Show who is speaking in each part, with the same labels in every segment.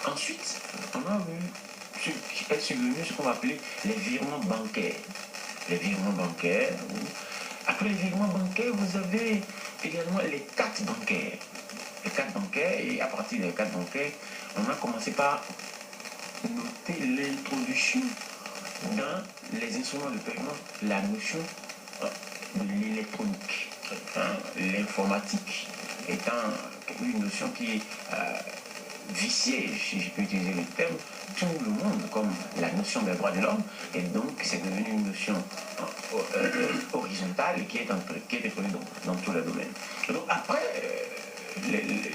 Speaker 1: Ensuite, on a vu est survenu ce qu'on va appeler les virements bancaires. Les virements bancaires. Après les virements bancaires, vous avez également les cartes bancaires. Les cartes bancaires, et à partir des cartes bancaires, on a commencé par noter l'introduction dans les instruments de paiement, la notion de l'électronique, l'informatique étant une notion qui est viciée, si je peux utiliser le terme, tout le monde, comme la notion des droits de l'homme, et donc c'est devenu une notion horizontale et qui est introduite dans tous les domaines. Donc après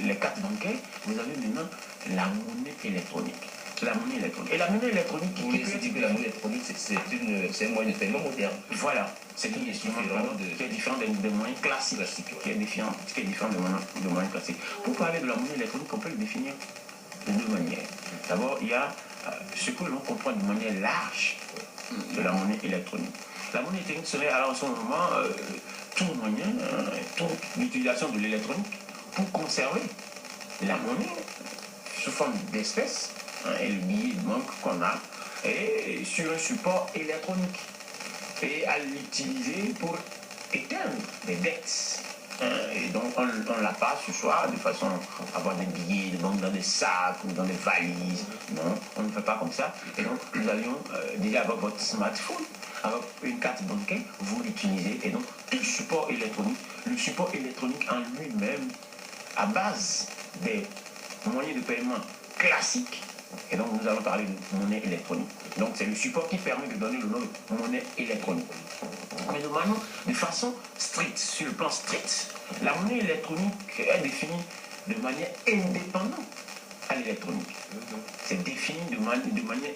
Speaker 1: les cartes bancaires, vous avez maintenant la monnaie électronique. La monnaie électronique. Et la monnaie électronique,
Speaker 2: vous voulez dire que la monnaie électronique, c'est un moyen de paiement moderne.
Speaker 1: Voilà, c'est une instrument qui est différent des moyens classiques, qui est différent des moyens classiques. Pour parler de la monnaie électronique, on peut le définir de deux manières. D'abord, il y a ce que l'on comprend de manière large de la monnaie électronique. La monnaie électronique serait alors en ce moment tout moyen, toute l'utilisation de l'électronique pour conserver la monnaie sous forme d'espèces, et le billet de banque qu'on a, et sur un support électronique, et à l'utiliser pour éteindre des dettes. Et donc on la passe ce soir de façon à avoir des billets de banque dans des sacs ou dans des valises. Non, on ne fait pas comme ça. Et donc nous allions déjà avoir votre smartphone, avec une carte bancaire, vous l'utilisez. Et donc tout support électronique, le support électronique en lui-même, à base des moyens de paiement classiques. Et donc nous allons parler de monnaie électronique. Donc c'est le support qui permet de donner le nom de monnaie électronique. Mais de façon stricte, sur le plan strict, la monnaie électronique est définie de manière indépendante à l'électronique. C'est défini de manière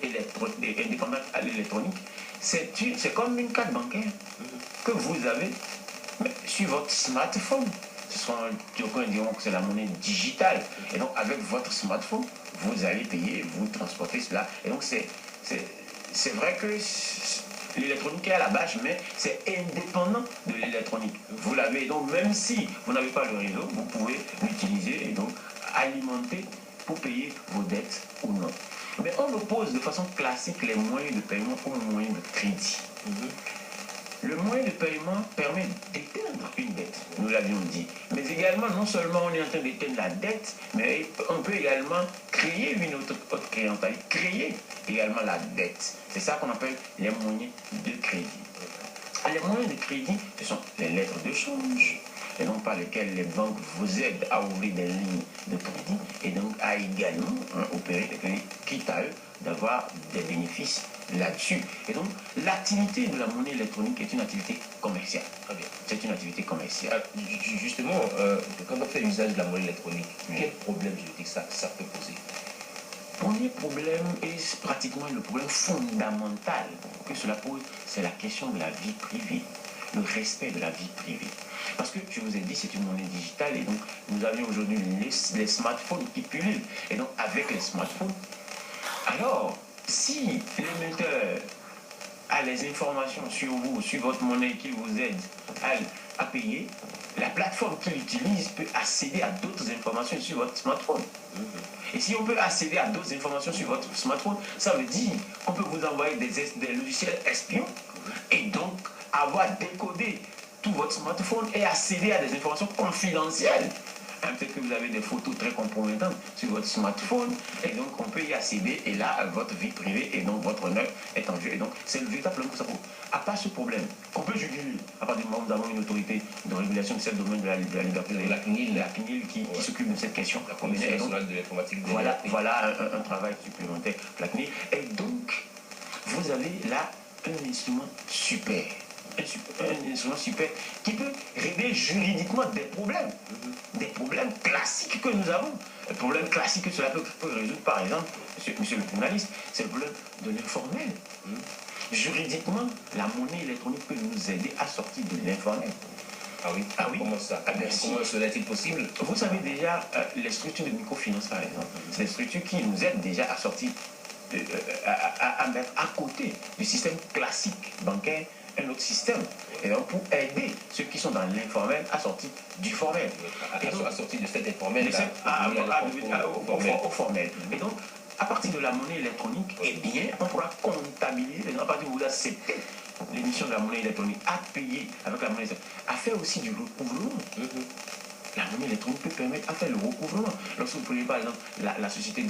Speaker 1: indépendante à l'électronique. C'est comme une carte bancaire que vous avez sur votre smartphone. D'aucuns diront que c'est la monnaie digitale. Et donc avec votre smartphone, vous allez payer, vous transportez cela. Et donc c'est vrai que l'électronique est à la base, mais c'est indépendant de l'électronique. Vous l'avez, donc même si vous n'avez pas le réseau, vous pouvez l'utiliser et donc alimenter pour payer vos dettes ou non. Mais on oppose de façon classique les moyens de paiement aux moyens de crédit. Le moyen de paiement permet d'éteindre une dette, nous l'avions dit. Mais également, non seulement on est en train d'éteindre la dette, mais on peut également créer une autre clientèle, créer également la dette. C'est ça qu'on appelle les moyens de crédit. Les moyens de crédit, ce sont les lettres de change, et donc par lesquelles les banques vous aident à ouvrir des lignes de crédit, et donc à également opérer des crédits, quitte à eux d'avoir des bénéfices là-dessus. Et donc, l'activité de la monnaie électronique est une activité commerciale. C'est une activité commerciale.
Speaker 2: Justement, quand on fait usage de la monnaie électronique, quel problème juridique ça peut poser?
Speaker 1: Le premier problème est pratiquement le problème fondamental que cela pose, c'est la question de la vie privée, le respect de la vie privée. Parce que, je vous ai dit, c'est une monnaie digitale et donc nous avions aujourd'hui les smartphones qui pullulent. Et donc, avec les smartphones, alors, si l'émetteur a les informations sur vous, sur votre monnaie qui vous aide à payer, la plateforme qu'il utilise peut accéder à d'autres informations sur votre smartphone. Et si on peut accéder à d'autres informations sur votre smartphone, ça veut dire qu'on peut vous envoyer des logiciels espions et donc avoir décodé tout votre smartphone et accéder à des informations confidentielles. Peut-être que vous avez des photos très compromettantes sur votre smartphone et donc on peut y accéder et là votre vie privée et donc votre honneur est en jeu. Et donc c'est le véritable problème que ça pose. À part ce problème, qu'on peut juger à partir du moment où nous avons une autorité de régulation de ce domaine de la liberté, la CNIL qui s'occupe de cette question.
Speaker 2: La Commission nationale de l'informatique.
Speaker 1: Voilà un travail supplémentaire, la CNIL. Et donc vous avez là un instrument super. Un instrument super qui peut régler juridiquement des problèmes classiques que nous avons. Le problème classique que cela peut résoudre, par exemple, monsieur le journaliste, c'est le problème de l'informel. Juridiquement, la monnaie électronique peut nous aider à sortir de l'informel.
Speaker 2: Ah oui.
Speaker 1: Comment
Speaker 2: ça Comment cela est-il possible?
Speaker 1: Vous savez déjà, les structures de microfinance, par exemple, c'est des structures qui nous aident déjà à sortir, à mettre à côté du système classique bancaire un autre système. Et donc, pour aider ceux qui sont dans l'informel à sortir du formel.
Speaker 2: À sortir de cet informel
Speaker 1: au formel. Et donc, à partir de la monnaie électronique, eh bien, on pourra comptabiliser, à partir de vous acceptez l'émission de la monnaie électronique, à payer avec la monnaie électronique, à faire aussi du recouvrement. La monnaie électronique peut permettre à faire le recouvrement. Lorsque vous prenez par exemple la société,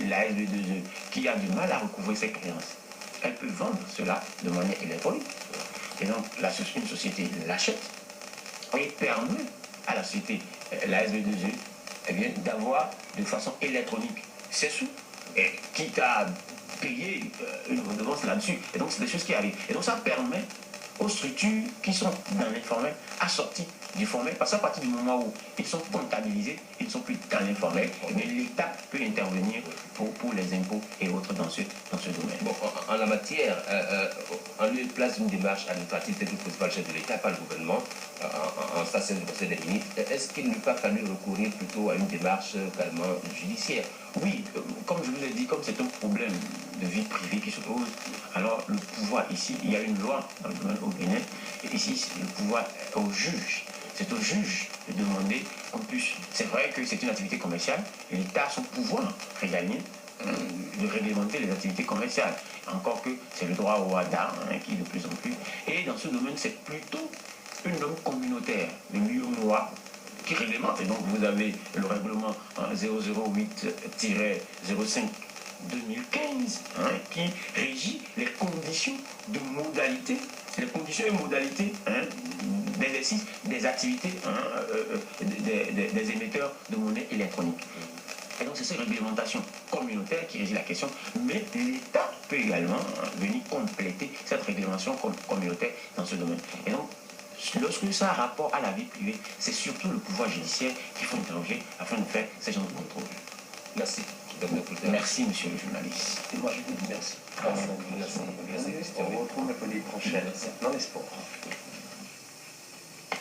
Speaker 1: la SB2E, qui a du mal à recouvrer ses créances, elle peut vendre cela de manière électronique. Et donc, une société l'achète et permet à la société, la SB2E, eh bien, d'avoir de façon électronique ses sous, et quitte à payer une redevance là-dessus. Et donc, c'est des choses qui arrivent. Et donc, ça permet aux structures qui sont dans l'informel à sortir du formel, parce qu'à partir du moment où ils sont comptabilisés, ils ne sont plus dans l'informel, mais l'État peut intervenir pour les impôts et autres dans ce domaine.
Speaker 2: Bon, en la matière, en lieu et place d'une démarche administrative telle que posée par le chef de l'État, par le gouvernement, en station du Conseil des ministres, est-ce qu'il n'eût pas fallu recourir plutôt à une démarche carrément judiciaire?
Speaker 1: Oui, comme je vous l'ai dit, comme c'est un problème de vie privée qui se pose, alors le pouvoir ici, il y a une loi dans le domaine au Bénin, et ici, le pouvoir est au juge. C'est au juge de demander qu'on puisse. C'est vrai que c'est une activité commerciale, l'État a son pouvoir régalien de réglementer les activités commerciales. Encore que c'est le droit au WADA qui de plus en plus. Et dans ce domaine, c'est plutôt une norme communautaire, le l'UEMOA, qui réglemente. Et donc vous avez le règlement 008-05-2015 qui régit les conditions de modalité, les conditions et modalités d'exercice des activités des émetteurs de monnaie électronique. Et donc c'est cette réglementation communautaire qui régit la question, mais l'État peut également venir compléter cette réglementation communautaire dans ce domaine. Et donc, lorsque ça a rapport à la vie privée, c'est surtout le pouvoir judiciaire qu'il faut interroger afin de faire ce genre de contrôle.
Speaker 2: Merci.
Speaker 1: Merci, monsieur le journaliste.
Speaker 3: Et moi, je vous dis merci.
Speaker 2: Merci.
Speaker 3: On se retrouve la prochaine dans les sports.